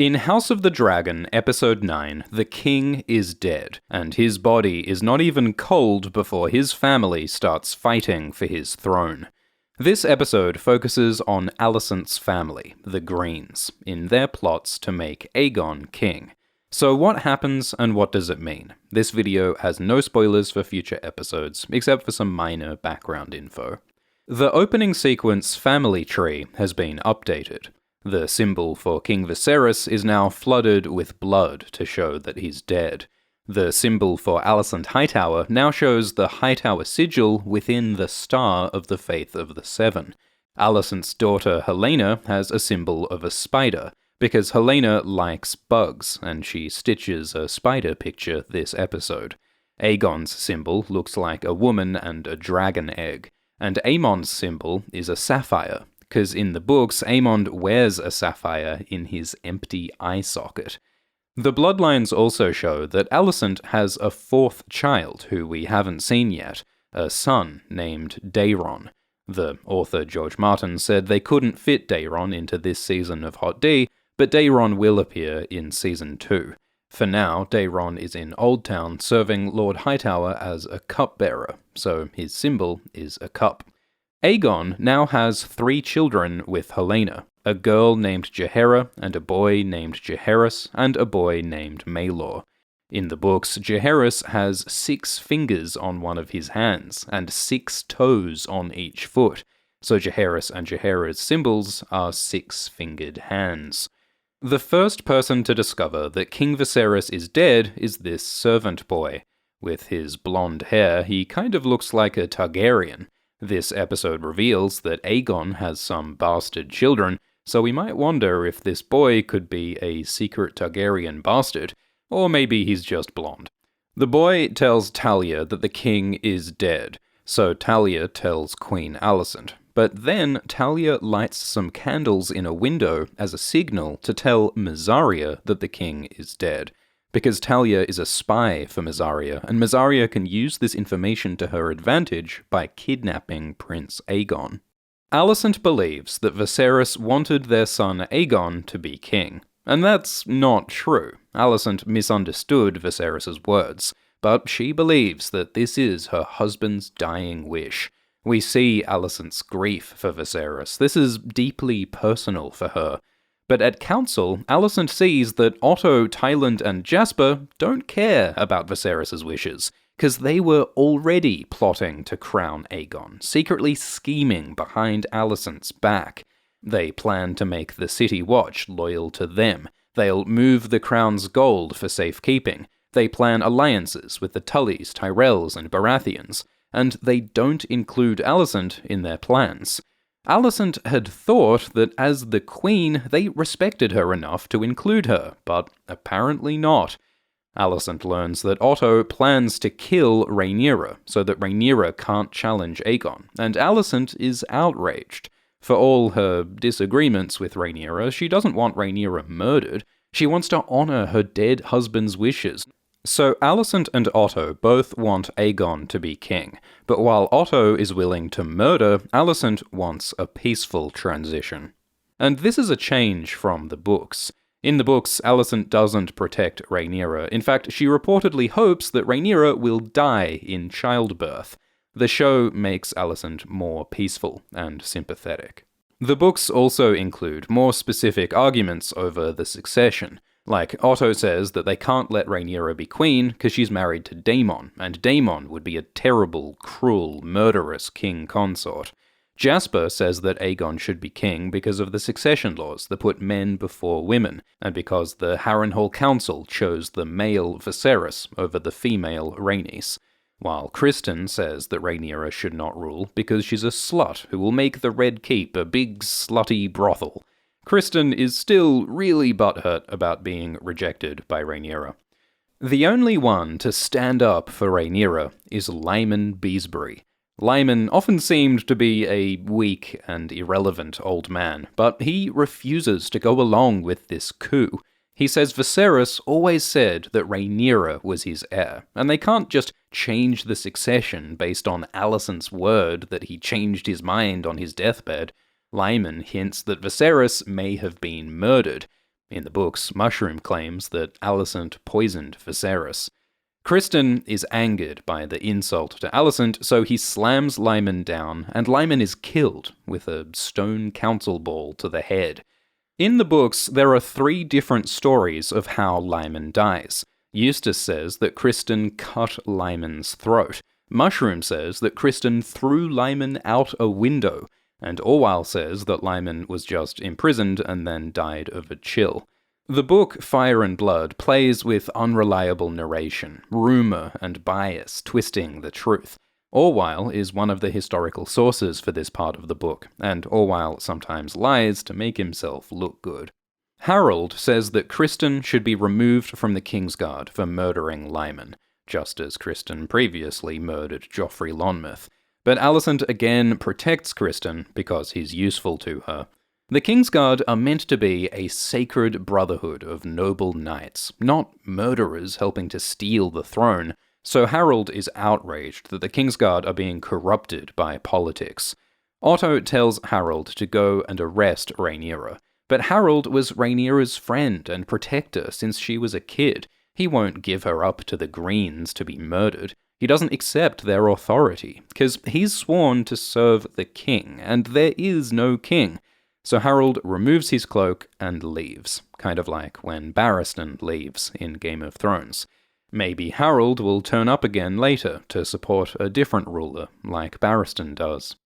In House of the Dragon, Episode 9, the king is dead, and his body is not even cold before his family starts fighting for his throne. This episode focuses on Alicent's family, the Greens, in their plots to make Aegon king. So what happens and what does it mean? This video has no spoilers for future episodes, except for some minor background info. The opening sequence family tree has been updated. The symbol for King Viserys is now flooded with blood to show that he's dead. The symbol for Alicent Hightower now shows the Hightower sigil within the star of the Faith of the Seven. Alicent's daughter Helena has a symbol of a spider, because Helena likes bugs, and she stitches a spider picture this episode. Aegon's symbol looks like a woman and a dragon egg, and Aemon's symbol is a sapphire, because in the books, Aemond wears a sapphire in his empty eye socket. The bloodlines also show that Alicent has a fourth child who we haven't seen yet, a son named Daeron. The author George Martin said they couldn't fit Daeron into this season of Hot D, but Daeron will appear in Season 2. For now, Daeron is in Oldtown serving Lord Hightower as a cupbearer, so his symbol is a cup. Aegon now has 3 children with Helena, a girl named Jaehaera, and a boy named Jaehaerys, and a boy named Maelor. In the books, Jaehaerys has 6 fingers on one of his hands, and 6 toes on each foot, so Jaehaerys and Jaehaera's symbols are 6-fingered hands. The first person to discover that King Viserys is dead is this servant boy. With his blonde hair, he kind of looks like a Targaryen. This episode reveals that Aegon has some bastard children, so we might wonder if this boy could be a secret Targaryen bastard, or maybe he's just blonde. The boy tells Talia that the king is dead, so Talia tells Queen Alicent. But then Talia lights some candles in a window as a signal to tell Mysaria that the king is dead, because Talia is a spy for Mysaria, and Mysaria can use this information to her advantage by kidnapping Prince Aegon. Alicent believes that Viserys wanted their son Aegon to be king, and that's not true. Alicent misunderstood Viserys' words, but she believes that this is her husband's dying wish. We see Alicent's grief for Viserys. This is deeply personal for her. But at council, Alicent sees that Otto, Tyland, and Jasper don't care about Viserys' wishes, because they were already plotting to crown Aegon, secretly scheming behind Alicent's back. They plan to make the City Watch loyal to them. They'll move the crown's gold for safekeeping. They plan alliances with the Tullys, Tyrells, and Baratheons, and they don't include Alicent in their plans. Alicent had thought that as the queen, they respected her enough to include her, but apparently not. Alicent learns that Otto plans to kill Rhaenyra, so that Rhaenyra can't challenge Aegon, and Alicent is outraged. For all her disagreements with Rhaenyra, she doesn't want Rhaenyra murdered. She wants to honor her dead husband's wishes. So Alicent and Otto both want Aegon to be king, but while Otto is willing to murder, Alicent wants a peaceful transition. And this is a change from the books. In the books, Alicent doesn't protect Rhaenyra. In fact, she reportedly hopes that Rhaenyra will die in childbirth. The show makes Alicent more peaceful and sympathetic. The books also include more specific arguments over the succession. Like, Otto says that they can't let Rhaenyra be queen because she's married to Daemon, and Daemon would be a terrible, cruel, murderous king consort. Jasper says that Aegon should be king because of the succession laws that put men before women, and because the Harrenhal Council chose the male Viserys over the female Rhaenys. While Criston says that Rhaenyra should not rule because she's a slut who will make the Red Keep a big slutty brothel. Criston is still really butthurt about being rejected by Rhaenyra. The only one to stand up for Rhaenyra is Lyman Beesbury. Lyman often seemed to be a weak and irrelevant old man, but he refuses to go along with this coup. He says Viserys always said that Rhaenyra was his heir, and they can't just change the succession based on Alicent's word that he changed his mind on his deathbed. Lyman hints that Viserys may have been murdered. In the books, Mushroom claims that Alicent poisoned Viserys. Criston is angered by the insult to Alicent, so he slams Lyman down, and Lyman is killed with a stone council ball to the head. In the books, there are 3 different stories of how Lyman dies. Eustace says that Criston cut Lyman's throat. Mushroom says that Criston threw Lyman out a window, and Orwell says that Lyman was just imprisoned and then died of a chill. The book Fire and Blood plays with unreliable narration, rumour and bias twisting the truth. Orwell is one of the historical sources for this part of the book, and Orwell sometimes lies to make himself look good. Harold says that Criston should be removed from the Kingsguard for murdering Lyman, just as Criston previously murdered Joffrey Lonmouth. But Alicent again protects Criston because he's useful to her. The Kingsguard are meant to be a sacred brotherhood of noble knights, not murderers helping to steal the throne, so Harold is outraged that the Kingsguard are being corrupted by politics. Otto tells Harold to go and arrest Rhaenyra, but Harold was Rhaenyra's friend and protector since she was a kid. He won't give her up to the Greens to be murdered. He doesn't accept their authority, because he's sworn to serve the king, and there is no king. So Harold removes his cloak and leaves, kind of like when Barristan leaves in Game of Thrones. Maybe Harold will turn up again later to support a different ruler, like Barristan does.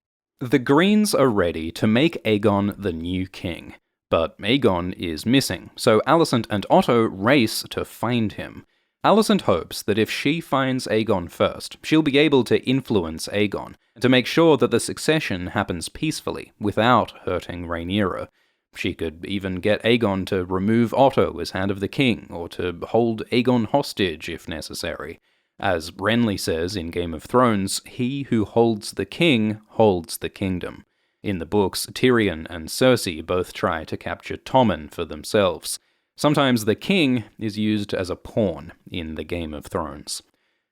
The Greens are ready to make Aegon the new king, but Aegon is missing, so Alicent and Otto race to find him. Alicent hopes that if she finds Aegon first, she'll be able to influence Aegon, to make sure that the succession happens peacefully, without hurting Rhaenyra. She could even get Aegon to remove Otto as Hand of the King, or to hold Aegon hostage if necessary. As Renly says in Game of Thrones, he who holds the king holds the kingdom. In the books, Tyrion and Cersei both try to capture Tommen for themselves. Sometimes the king is used as a pawn in the Game of Thrones.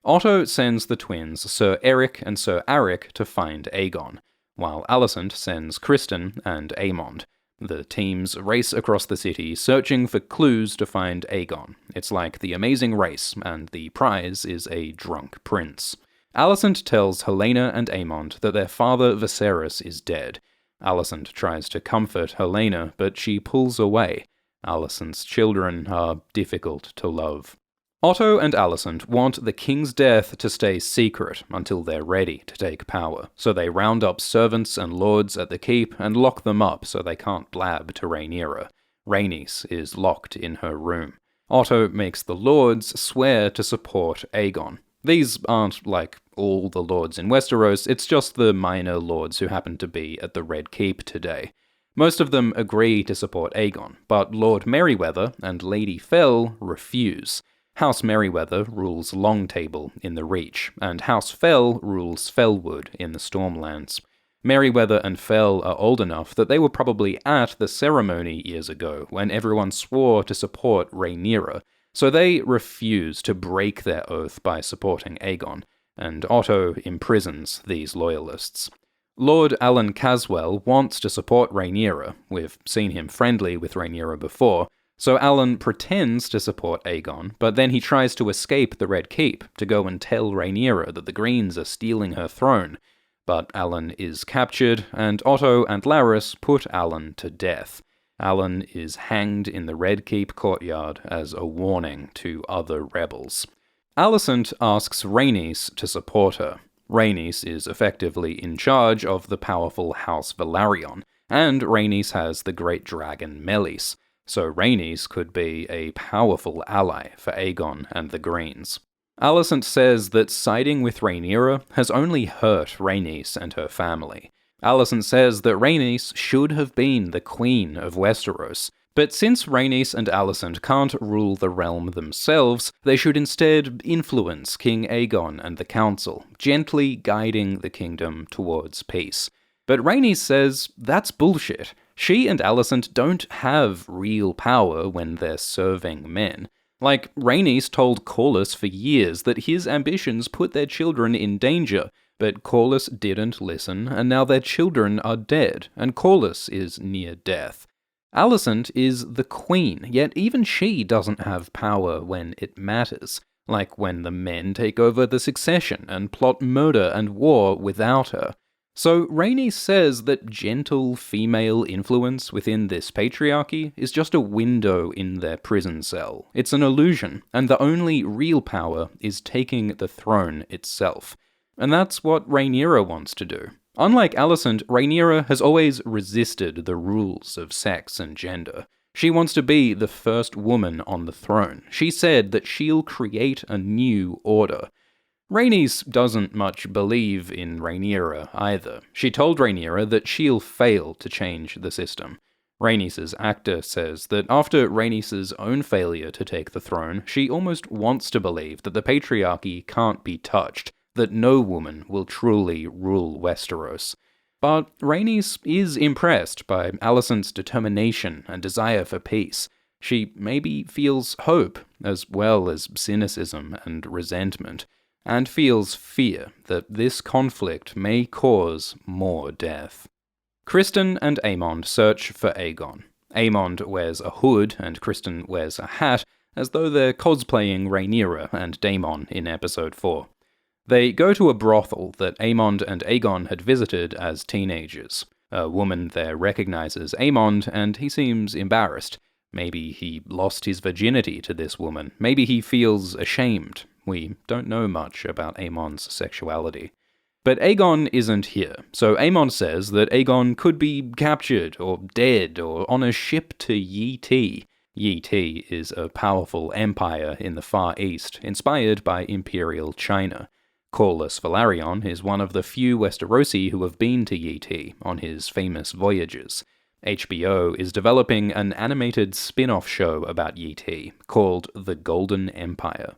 Otto sends the twins Sir Eric and Sir Aric to find Aegon, while Alicent sends Criston and Aemond. The teams race across the city searching for clues to find Aegon. It's like the Amazing Race, and the prize is a drunk prince. Alicent tells Helena and Aemond that their father Viserys is dead. Alicent tries to comfort Helena, but she pulls away. Alicent's children are difficult to love. Otto and Alicent want the king's death to stay secret until they're ready to take power, so they round up servants and lords at the keep and lock them up so they can't blab to Rhaenyra. Rhaenys is locked in her room. Otto makes the lords swear to support Aegon. These aren't like all the lords in Westeros, it's just the minor lords who happen to be at the Red Keep today. Most of them agree to support Aegon, but Lord Merryweather and Lady Fell refuse. House Merryweather rules Longtable in the Reach, and House Fell rules Fellwood in the Stormlands. Merryweather and Fell are old enough that they were probably at the ceremony years ago when everyone swore to support Rhaenyra, so they refuse to break their oath by supporting Aegon, and Otto imprisons these loyalists. Lord Alan Caswell wants to support Rhaenyra. We've seen him friendly with Rhaenyra before, so Alan pretends to support Aegon, but then he tries to escape the Red Keep to go and tell Rhaenyra that the Greens are stealing her throne. But Alan is captured, and Otto and Larys put Alan to death. Alan is hanged in the Red Keep courtyard as a warning to other rebels. Alicent asks Rhaenys to support her. Rhaenys is effectively in charge of the powerful House Velaryon, and Rhaenys has the great dragon Meleys, so Rhaenys could be a powerful ally for Aegon and the Greens. Alicent says that siding with Rhaenyra has only hurt Rhaenys and her family. Alicent says that Rhaenys should have been the Queen of Westeros, but since Rhaenys and Alicent can't rule the realm themselves, they should instead influence King Aegon and the Council, gently guiding the kingdom towards peace. But Rhaenys says that's bullshit. She and Alicent don't have real power when they're serving men. Like, Rhaenys told Corlys for years that his ambitions put their children in danger, but Corlys didn't listen, and now their children are dead, and Corlys is near death. Alicent is the queen, yet even she doesn't have power when it matters, like when the men take over the succession and plot murder and war without her. So Rhaenys says that gentle female influence within this patriarchy is just a window in their prison cell. It's an illusion, and the only real power is taking the throne itself. And that's what Rhaenyra wants to do. Unlike Alicent, Rhaenyra has always resisted the rules of sex and gender. She wants to be the first woman on the throne. She said that she'll create a new order. Rhaenys doesn't much believe in Rhaenyra either. She told Rhaenyra that she'll fail to change the system. Rhaenys' actor says that after Rhaenys' own failure to take the throne, she almost wants to believe that the patriarchy can't be touched, that no woman will truly rule Westeros. But Rhaenys is impressed by Alicent's determination and desire for peace. She maybe feels hope, as well as cynicism and resentment, and feels fear that this conflict may cause more death. Criston and Aemond search for Aegon. Aemond wears a hood and Criston wears a hat, as though they're cosplaying Rhaenyra and Daemon in episode 4. They go to a brothel that Aemond and Aegon had visited as teenagers. A woman there recognizes Aemond, and he seems embarrassed. Maybe he lost his virginity to this woman. Maybe he feels ashamed. We don't know much about Aemond's sexuality. But Aegon isn't here, so Aemond says that Aegon could be captured or dead or on a ship to Yi Ti. Yi Ti is a powerful empire in the Far East, inspired by Imperial China. Corlys Velaryon is one of the few Westerosi who have been to Yi Ti on his famous voyages. HBO is developing an animated spin-off show about Yi Ti, called The Golden Empire.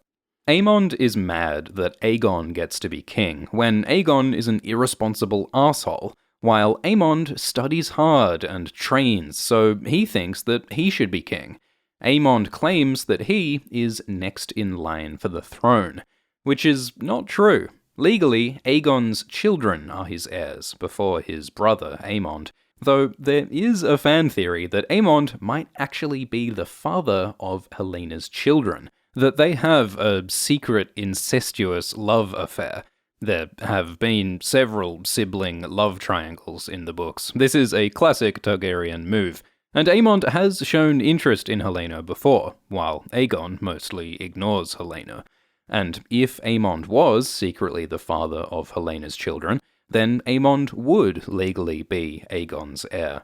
Aemond is mad that Aegon gets to be king, when Aegon is an irresponsible arsehole, while Aemond studies hard and trains, so he thinks that he should be king. Aemond claims that he is next in line for the throne, which is not true. Legally, Aegon's children are his heirs, before his brother Aemond, though there is a fan theory that Aemond might actually be the father of Helena's children, that they have a secret incestuous love affair. There have been several sibling love triangles in the books. This is a classic Targaryen move, and Aemond has shown interest in Helena before, while Aegon mostly ignores Helena. And if Aemond was secretly the father of Helena's children, then Aemond would legally be Aegon's heir.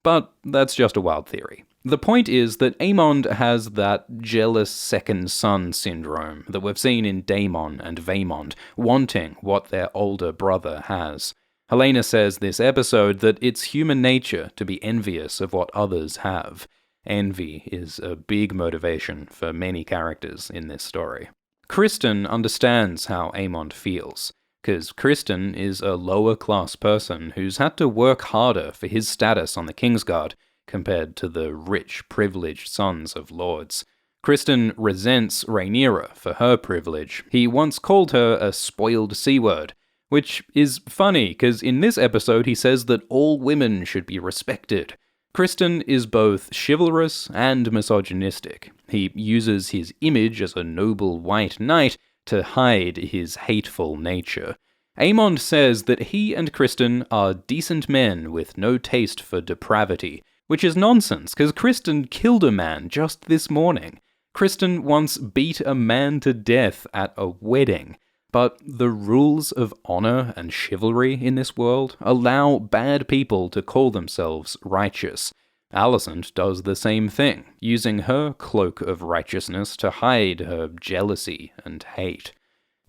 But that's just a wild theory. The point is that Aemond has that jealous second son syndrome that we've seen in Daemon and Vaemond, wanting what their older brother has. Helena says this episode that it's human nature to be envious of what others have. Envy is a big motivation for many characters in this story. Criston understands how Aemond feels, because Criston is a lower-class person who's had to work harder for his status on the Kingsguard compared to the rich, privileged sons of lords. Criston resents Rhaenyra for her privilege. He once called her a spoiled C-word, which is funny, because in this episode he says that all women should be respected. Criston is both chivalrous and misogynistic. He uses his image as a noble white knight to hide his hateful nature. Aemond says that he and Criston are decent men with no taste for depravity, which is nonsense, because Criston killed a man just this morning. Criston once beat a man to death at a wedding. But the rules of honor and chivalry in this world allow bad people to call themselves righteous. Alicent does the same thing, using her cloak of righteousness to hide her jealousy and hate.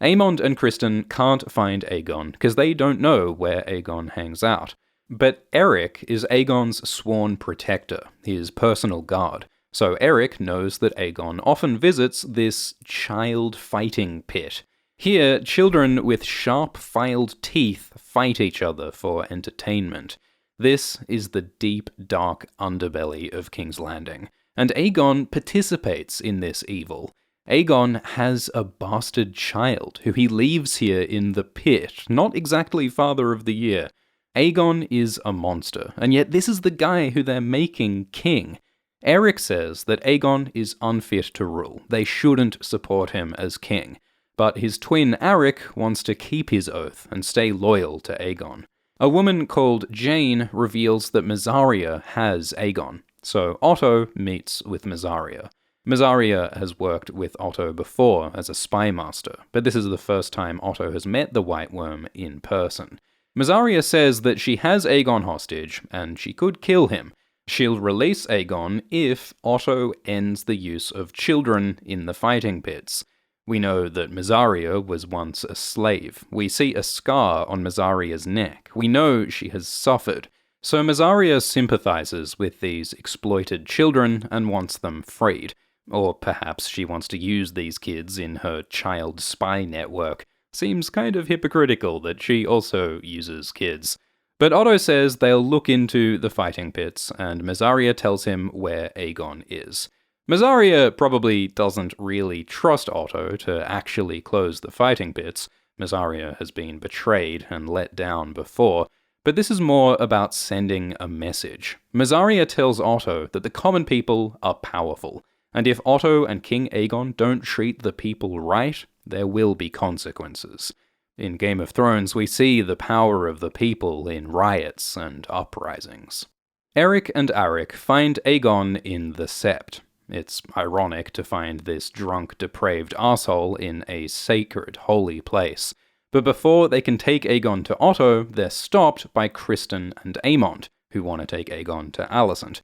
Aemond and Criston can't find Aegon because they don't know where Aegon hangs out. But Eric is Aegon's sworn protector, his personal guard. So Eric knows that Aegon often visits this child fighting pit. Here, children with sharp-filed teeth fight each other for entertainment. This is the deep, dark underbelly of King's Landing, and Aegon participates in this evil. Aegon has a bastard child who he leaves here in the pit, not exactly Father of the Year. Aegon is a monster, and yet this is the guy who they're making king. Eric says that Aegon is unfit to rule. They shouldn't support him as king. But his twin Aric wants to keep his oath and stay loyal to Aegon. A woman called Jane reveals that Mysaria has Aegon, so Otto meets with Mysaria. Mysaria has worked with Otto before as a spy master, but this is the first time Otto has met the White Worm in person. Mysaria says that she has Aegon hostage, and she could kill him. She'll release Aegon if Otto ends the use of children in the fighting pits. We know that Mysaria was once a slave. We see a scar on Mysaria's neck. We know she has suffered. So Mysaria sympathizes with these exploited children and wants them freed. Or perhaps she wants to use these kids in her child spy network. Seems kind of hypocritical that she also uses kids. But Otto says they'll look into the fighting pits, and Mysaria tells him where Aegon is. Mysaria probably doesn't really trust Otto to actually close the fighting pits. Mysaria has been betrayed and let down before, but this is more about sending a message. Mysaria tells Otto that the common people are powerful, and if Otto and King Aegon don't treat the people right, there will be consequences. In Game of Thrones, we see the power of the people in riots and uprisings. Eric and Aric find Aegon in the Sept. It's ironic to find this drunk, depraved arsehole in a sacred, holy place. But before they can take Aegon to Otto, they're stopped by Criston and Aemond, who want to take Aegon to Alicent.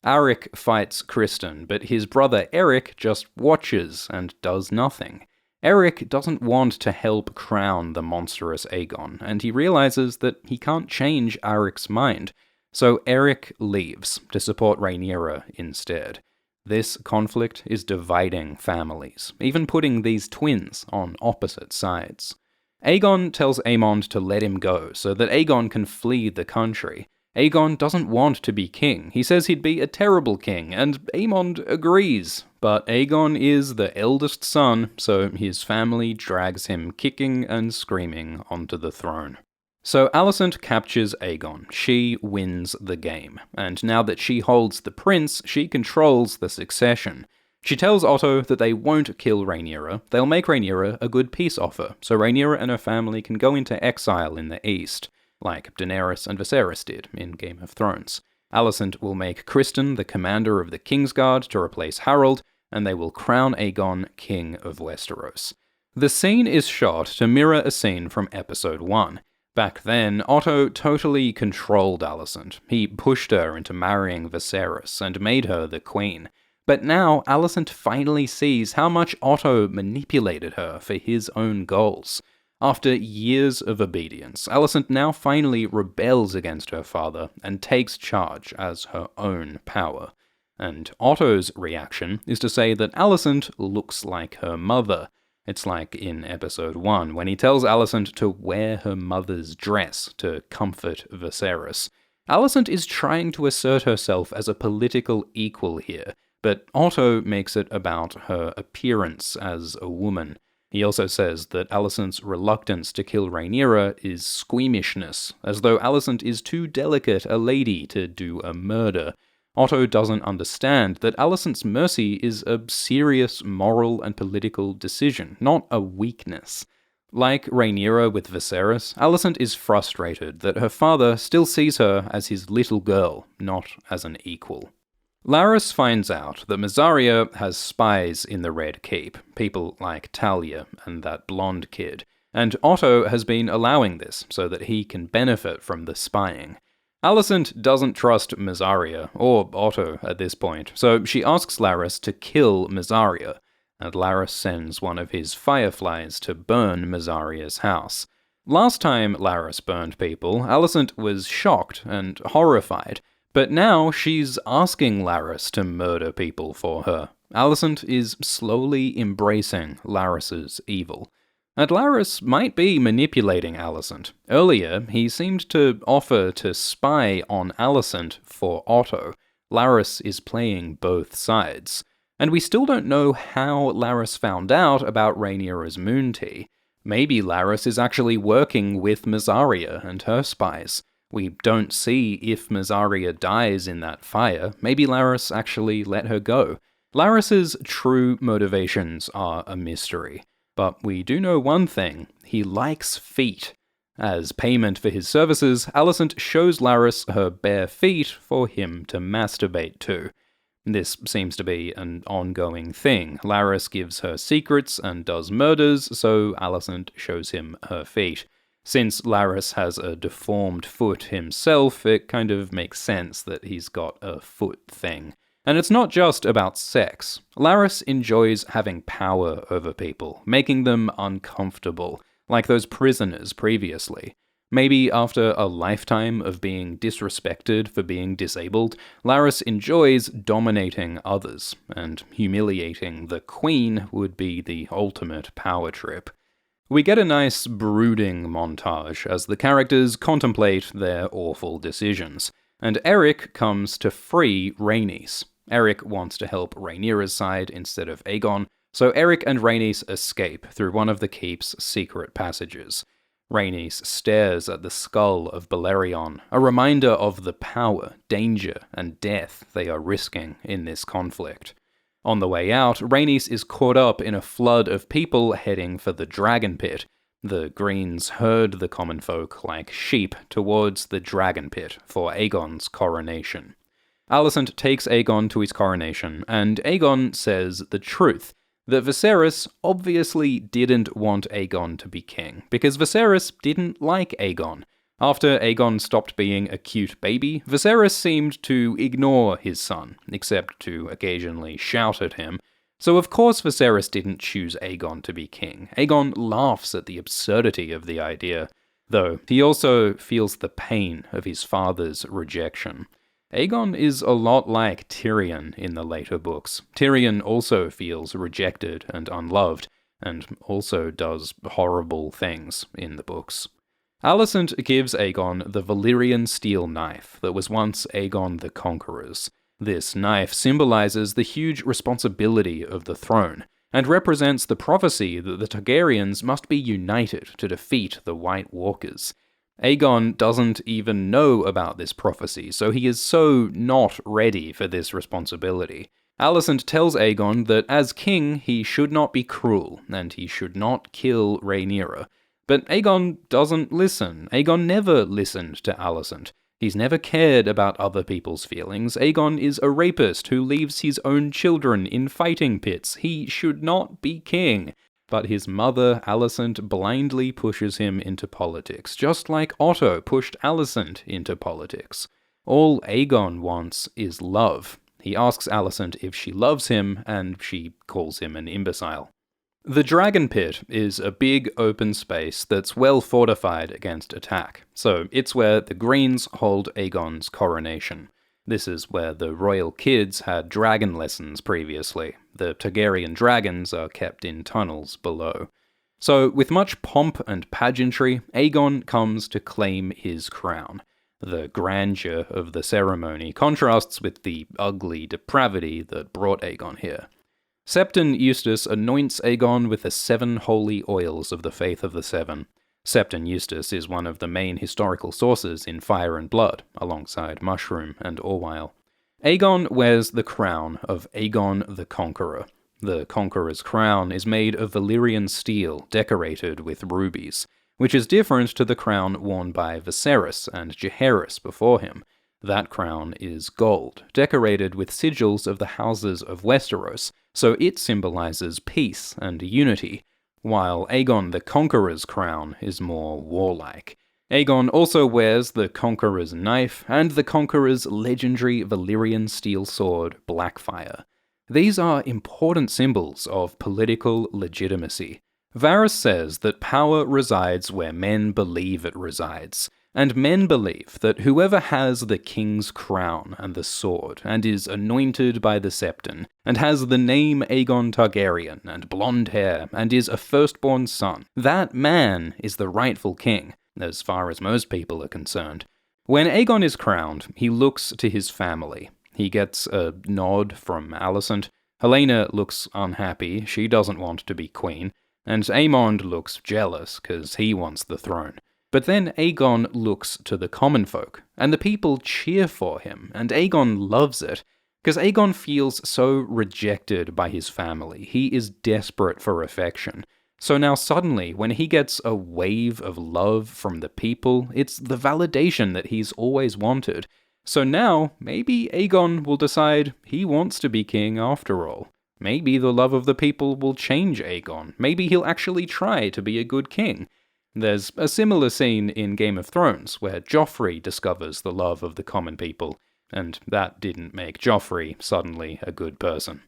Aric fights Criston, but his brother Eric just watches and does nothing. Eric doesn't want to help crown the monstrous Aegon, and he realizes that he can't change Aric's mind. So Eric leaves to support Rhaenyra instead. This conflict is dividing families, even putting these twins on opposite sides. Aegon tells Aemond to let him go so that Aegon can flee the country. Aegon doesn't want to be king. He says he'd be a terrible king, and Aemond agrees. But Aegon is the eldest son, so his family drags him kicking and screaming onto the throne. So Alicent captures Aegon. She wins the game, and now that she holds the prince, she controls the succession. She tells Otto that they won't kill Rhaenyra, they'll make Rhaenyra a good peace offer, so Rhaenyra and her family can go into exile in the east, like Daenerys and Viserys did in Game of Thrones. Alicent will make Criston the commander of the Kingsguard to replace Harold, and they will crown Aegon King of Westeros. The scene is shot to mirror a scene from Episode 1. Back then, Otto totally controlled Alicent. He pushed her into marrying Viserys and made her the queen. But now, Alicent finally sees how much Otto manipulated her for his own goals. After years of obedience, Alicent now finally rebels against her father and takes charge as her own power. And Otto's reaction is to say that Alicent looks like her mother. It's like in Episode 1, when he tells Alicent to wear her mother's dress to comfort Viserys. Alicent is trying to assert herself as a political equal here, but Otto makes it about her appearance as a woman. He also says that Alicent's reluctance to kill Rhaenyra is squeamishness, as though Alicent is too delicate a lady to do a murder. Otto doesn't understand that Alicent's mercy is a serious moral and political decision, not a weakness. Like Rhaenyra with Viserys, Alicent is frustrated that her father still sees her as his little girl, not as an equal. Larys finds out that Mysaria has spies in the Red Keep, people like Talia and that blonde kid, and Otto has been allowing this so that he can benefit from the spying. Alicent doesn't trust Mysaria, or Otto at this point, so she asks Larys to kill Mysaria, and Larys sends one of his fireflies to burn Mysaria's house. Last time Larys burned people, Alicent was shocked and horrified, but now she's asking Larys to murder people for her. Alicent is slowly embracing Larys's evil. And Larys might be manipulating Alicent. Earlier, he seemed to offer to spy on Alicent for Otto. Larys is playing both sides. And we still don't know how Larys found out about Rhaenyra's moon tea. Maybe Larys is actually working with Mysaria and her spies. We don't see if Mazaria dies in that fire. Maybe Larys actually let her go. Larys's true motivations are a mystery. But we do know one thing: he likes feet. As payment for his services, Alicent shows Larys her bare feet for him to masturbate to. This seems to be an ongoing thing. Larys gives her secrets and does murders, so Alicent shows him her feet. Since Larys has a deformed foot himself, it kind of makes sense that he's got a foot thing. And it's not just about sex. Larys enjoys having power over people, making them uncomfortable, like those prisoners previously. Maybe after a lifetime of being disrespected for being disabled, Larys enjoys dominating others, and humiliating the Queen would be the ultimate power trip. We get a nice brooding montage as the characters contemplate their awful decisions, and Eric comes to free Rhaenys. Eric wants to help Rhaenyra's side instead of Aegon, so Eric and Rhaenys escape through one of the keep's secret passages. Rhaenys stares at the skull of Balerion, a reminder of the power, danger, and death they are risking in this conflict. On the way out, Rhaenys is caught up in a flood of people heading for the Dragon Pit. The Greens herd the common folk like sheep towards the Dragon Pit for Aegon's coronation. Alicent takes Aegon to his coronation, and Aegon says the truth, that Viserys obviously didn't want Aegon to be king, because Viserys didn't like Aegon. After Aegon stopped being a cute baby, Viserys seemed to ignore his son, except to occasionally shout at him. So of course Viserys didn't choose Aegon to be king. Aegon laughs at the absurdity of the idea, though he also feels the pain of his father's rejection. Aegon is a lot like Tyrion in the later books. Tyrion also feels rejected and unloved, and also does horrible things in the books. Alicent gives Aegon the Valyrian steel knife that was once Aegon the Conqueror's. This knife symbolizes the huge responsibility of the throne, and represents the prophecy that the Targaryens must be united to defeat the White Walkers. Aegon doesn't even know about this prophecy, so he is so not ready for this responsibility. Alicent tells Aegon that as king he should not be cruel, and he should not kill Rhaenyra. But Aegon doesn't listen. Aegon never listened to Alicent. He's never cared about other people's feelings. Aegon is a rapist who leaves his own children in fighting pits. He should not be king. But his mother, Alicent, blindly pushes him into politics, just like Otto pushed Alicent into politics. All Aegon wants is love. He asks Alicent if she loves him, and she calls him an imbecile. The Dragon Pit is a big open space that's well fortified against attack, so it's where the Greens hold Aegon's coronation. This is where the royal kids had dragon lessons previously. The Targaryen dragons are kept in tunnels below. So, with much pomp and pageantry, Aegon comes to claim his crown. The grandeur of the ceremony contrasts with the ugly depravity that brought Aegon here. Septon Eustace anoints Aegon with the 7 holy oils of the Faith of the Seven. Septon Eustace is one of the main historical sources in Fire and Blood, alongside Mushroom and Orwyle. Aegon wears the crown of Aegon the Conqueror. The Conqueror's crown is made of Valyrian steel decorated with rubies, which is different to the crown worn by Viserys and Jaehaerys before him. That crown is gold, decorated with sigils of the houses of Westeros, so it symbolizes peace and unity, while Aegon the Conqueror's crown is more warlike. Aegon also wears the Conqueror's knife and the Conqueror's legendary Valyrian steel sword, Blackfire. These are important symbols of political legitimacy. Varys says that power resides where men believe it resides, and men believe that whoever has the king's crown and the sword, and is anointed by the Septon, and has the name Aegon Targaryen, and blonde hair, and is a firstborn son, that man is the rightful king, as far as most people are concerned. When Aegon is crowned, he looks to his family. He gets a nod from Alicent. Helena looks unhappy, she doesn't want to be queen, and Aemond looks jealous, cause he wants the throne. But then Aegon looks to the common folk, and the people cheer for him, and Aegon loves it, because Aegon feels so rejected by his family. He is desperate for affection. So now suddenly, when he gets a wave of love from the people, it's the validation that he's always wanted. So now, maybe Aegon will decide he wants to be king after all. Maybe the love of the people will change Aegon. Maybe he'll actually try to be a good king. There's a similar scene in Game of Thrones, where Joffrey discovers the love of the common people, and that didn't make Joffrey suddenly a good person.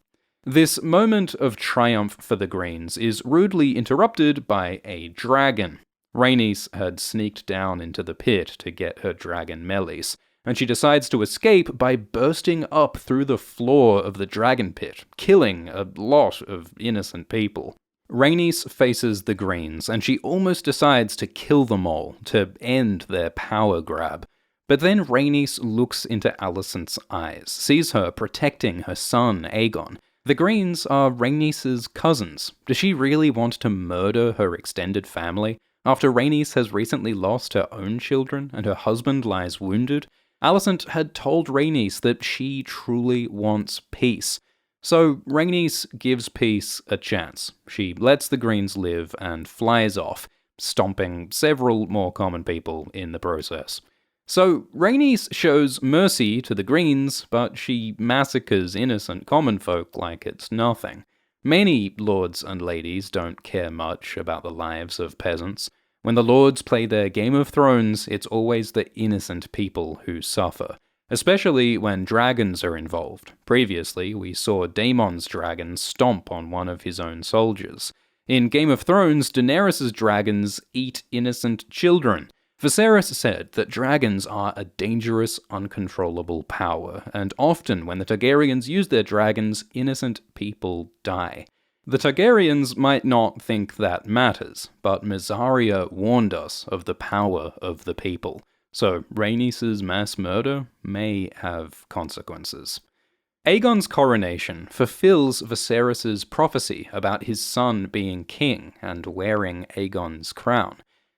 This moment of triumph for the Greens is rudely interrupted by a dragon. Rhaenys had sneaked down into the pit to get her dragon Melis, and she decides to escape by bursting up through the floor of the dragon pit, killing a lot of innocent people. Rhaenys faces the Greens, and she almost decides to kill them all, to end their power grab. But then Rhaenys looks into Alicent's eyes, sees her protecting her son Aegon. The Greens are Rhaenys' cousins. Does she really want to murder her extended family? After Rhaenys has recently lost her own children and her husband lies wounded, Alicent had told Rhaenys that she truly wants peace. So Rhaenys gives peace a chance. She lets the Greens live and flies off, stomping several more common people in the process. So Rhaenys shows mercy to the Greens, but she massacres innocent common folk like it's nothing. Many lords and ladies don't care much about the lives of peasants. When the lords play their Game of Thrones, it's always the innocent people who suffer, especially when dragons are involved. Previously, we saw Daemon's dragon stomp on one of his own soldiers. In Game of Thrones, Daenerys' dragons eat innocent children. Viserys said that dragons are a dangerous, uncontrollable power, and often when the Targaryens use their dragons, innocent people die. The Targaryens might not think that matters, but Mysaria warned us of the power of the people, so Rhaenys' mass murder may have consequences. Aegon's coronation fulfills Viserys' prophecy about his son being king and wearing Aegon's crown.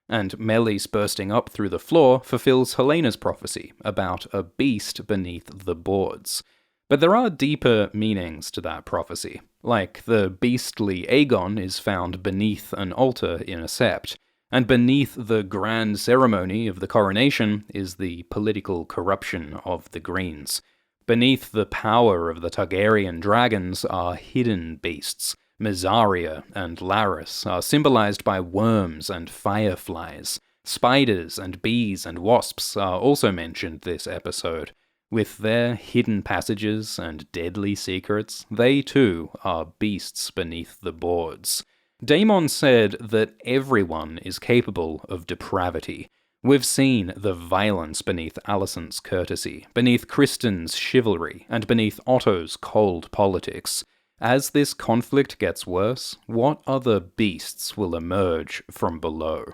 And Melis bursting up through the floor fulfills Helena's prophecy about a beast beneath the boards. But there are deeper meanings to that prophecy, like the beastly Aegon is found beneath an altar in a sept, and beneath the grand ceremony of the coronation is the political corruption of the Greens. Beneath the power of the Targaryen dragons are hidden beasts. Mysaria and Larys are symbolized by worms and fireflies. Spiders and bees and wasps are also mentioned this episode. With their hidden passages and deadly secrets, they too are beasts beneath the boards. Daemon said that everyone is capable of depravity. We've seen the violence beneath Alicent's courtesy, beneath Kristen's chivalry, and beneath Otto's cold politics. As this conflict gets worse, what other beasts will emerge from below?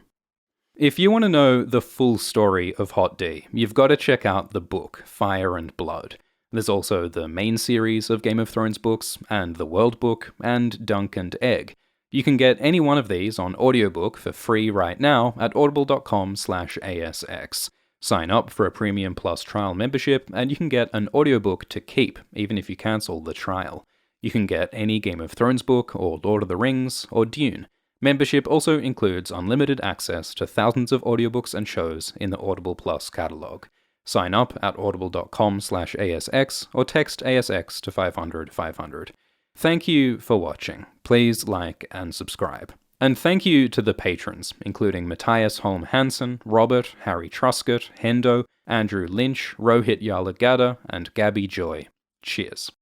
If you want to know the full story of Hot D, you've got to check out the book, Fire and Blood. There's also the main series of Game of Thrones books, and the World Book, and Dunk and Egg. You can get any one of these on audiobook for free right now at audible.com/ASX. Sign up for a Premium Plus trial membership, and you can get an audiobook to keep, even if you cancel the trial. You can get any Game of Thrones book, or Lord of the Rings, or Dune. Membership also includes unlimited access to thousands of audiobooks and shows in the Audible Plus catalogue. Sign up at audible.com/ASX, or text ASX to 500 500. Thank you for watching. Please like and subscribe. And thank you to the patrons, including Matthias Holm Hansen, Robert, Harry Truscott, Hendo, Andrew Lynch, Rohit Yarlagadda, and Gabby Joy. Cheers.